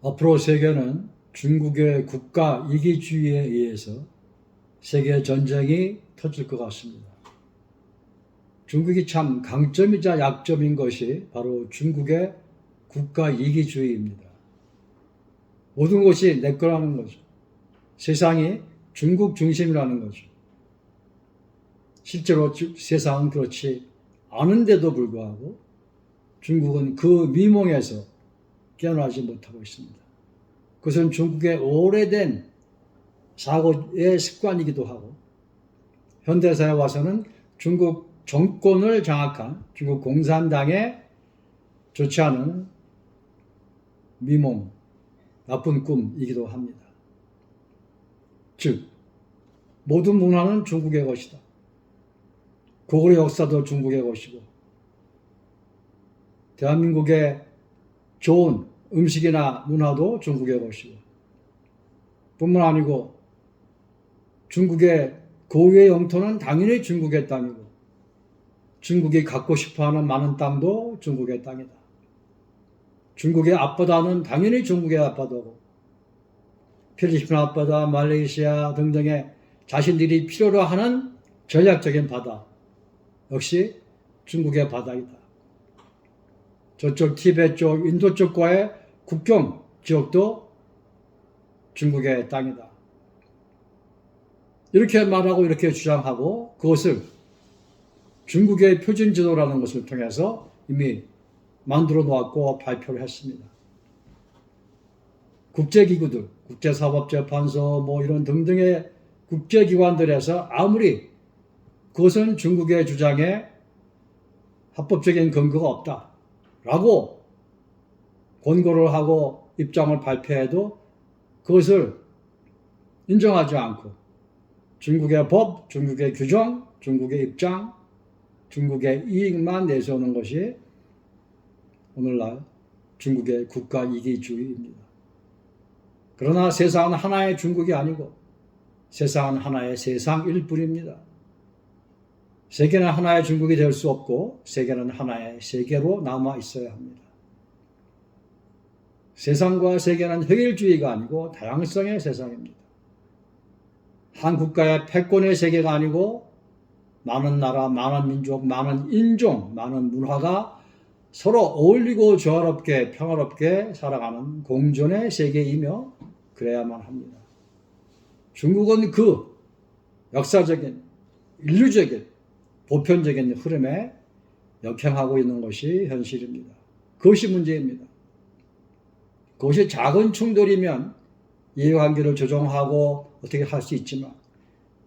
앞으로 세계는 중국의 국가 이기주의에 의해서 세계 전쟁이 터질 것 같습니다. 중국이 참 강점이자 약점인 것이 바로 중국의 국가 이기주의입니다. 모든 것이 내 거라는 거죠. 세상이 중국 중심이라는 거죠. 실제로 세상은 그렇지 않은데도 불구하고 중국은 그 미몽에서 깨어나지 못하고 있습니다. 그것은 중국의 오래된 사고의 습관이기도 하고 현대사에 와서는 중국 정권을 장악한 중국 공산당의 좋지 않은 미몽, 나쁜 꿈이기도 합니다. 즉, 모든 문화는 중국의 것이다. 고구려 역사도 중국의 것이고 대한민국의 좋은 음식이나 문화도 중국의 것이고 뿐만 아니고 중국의 고유의 영토는 당연히 중국의 땅이고 중국이 갖고 싶어하는 많은 땅도 중국의 땅이다. 중국의 앞바다는 당연히 중국의 앞바다고 필리핀 앞바다, 말레이시아 등등의 자신들이 필요로 하는 전략적인 바다 역시 중국의 바다이다. 저쪽 티베트 쪽, 인도 쪽과의 국경 지역도 중국의 땅이다. 이렇게 말하고 이렇게 주장하고 그것을 중국의 표준지도라는 것을 통해서 이미 만들어 놓았고 발표를 했습니다. 국제기구들, 국제사법재판소 이런 등등의 국제기관들에서 아무리 그것은 중국의 주장에 합법적인 근거가 없다라고 권고를 하고 입장을 발표해도 그것을 인정하지 않고 중국의 법, 중국의 규정, 중국의 입장, 중국의 이익만 내세우는 것이 오늘날 중국의 국가 이기주의입니다. 그러나 세상은 하나의 중국이 아니고 세상은 하나의 세상일 뿐입니다. 세계는 하나의 중국이 될 수 없고 세계는 하나의 세계로 남아 있어야 합니다. 세상과 세계는 획일주의가 아니고 다양성의 세상입니다. 한 국가의 패권의 세계가 아니고 많은 나라, 많은 민족, 많은 인종, 많은 문화가 서로 어울리고 조화롭게 평화롭게 살아가는 공존의 세계이며 그래야만 합니다. 중국은 그 역사적인 인류적인 보편적인 흐름에 역행하고 있는 것이 현실입니다. 그것이 문제입니다. 그것이 작은 충돌이면 이해관계를 조정하고 어떻게 할 수 있지만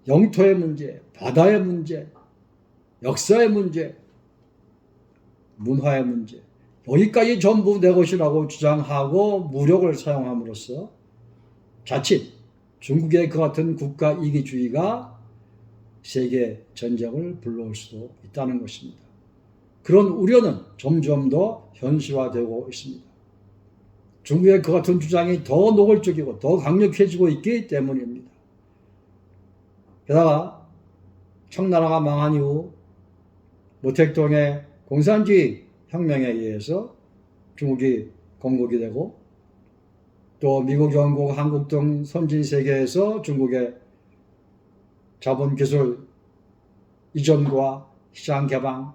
영토의 문제, 바다의 문제, 역사의 문제, 문화의 문제 여기까지 전부 내 것이라고 주장하고 무력을 사용함으로써 자칫 중국의 그 같은 국가 이기주의가 세계 전쟁을 불러올 수도 있다는 것입니다. 그런 우려는 점점 더 현실화되고 있습니다. 중국의 그 같은 주장이 더 노골적이고 더 강력해지고 있기 때문입니다. 게다가 청나라가 망한 이후 모택동의 공산주의 혁명에 의해서 중국이 건국이 되고 또 미국, 영국, 한국 등 선진 세계에서 중국의 자본기술 이전과 시장 개방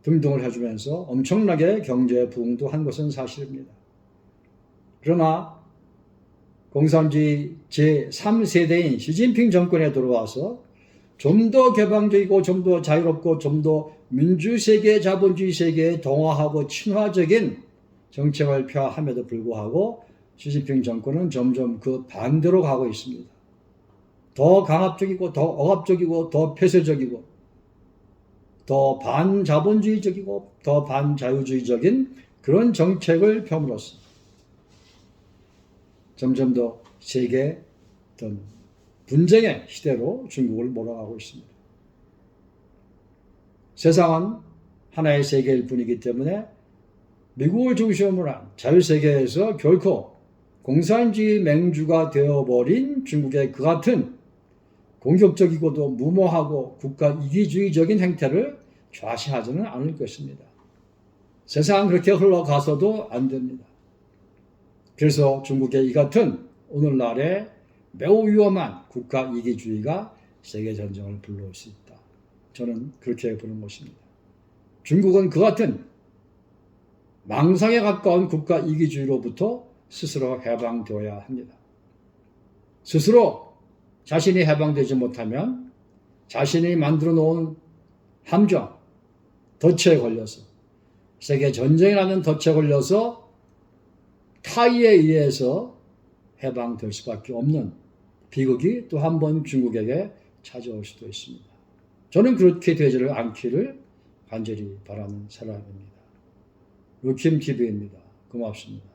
등등을 해주면서 엄청나게 경제 부흥도 한 것은 사실입니다. 그러나 공산주의 제3세대인 시진핑 정권에 들어와서 좀 더 개방적이고 좀 더 자유롭고 좀 더 민주세계, 자본주의 세계에 동화하고 친화적인 정책을 펴함에도 불구하고 시진핑 정권은 점점 그 반대로 가고 있습니다. 더 강압적이고 더 억압적이고 더 폐쇄적이고 더 반자본주의적이고 더 반자유주의적인 그런 정책을 펴므로써 점점 더 세계 어떤 분쟁의 시대로 중국을 몰아가고 있습니다. 세상은 하나의 세계일 뿐이기 때문에 미국을 중심으로 한 자유세계에서 결코 공산주의 맹주가 되어버린 중국의 그 같은 공격적이고도 무모하고 국가 이기주의적인 행태를 좌시하지는 않을 것입니다. 세상은 그렇게 흘러가서도 안 됩니다. 그래서 중국의 이 같은 오늘날의 매우 위험한 국가 이기주의가 세계 전쟁을 불러올 수 있다. 저는 그렇게 보는 것입니다. 중국은 그 같은 망상에 가까운 국가 이기주의로부터 스스로 해방되어야 합니다. 스스로 자신이 해방되지 못하면 자신이 만들어 놓은 함정, 덫에 걸려서 세계 전쟁이라는 덫에 걸려서 타의에 의해서 해방될 수밖에 없는 비극이 또 한 번 중국에게 찾아올 수도 있습니다. 저는 그렇게 되지를 않기를 간절히 바라는 사람입니다. 루킴TV입니다. 고맙습니다.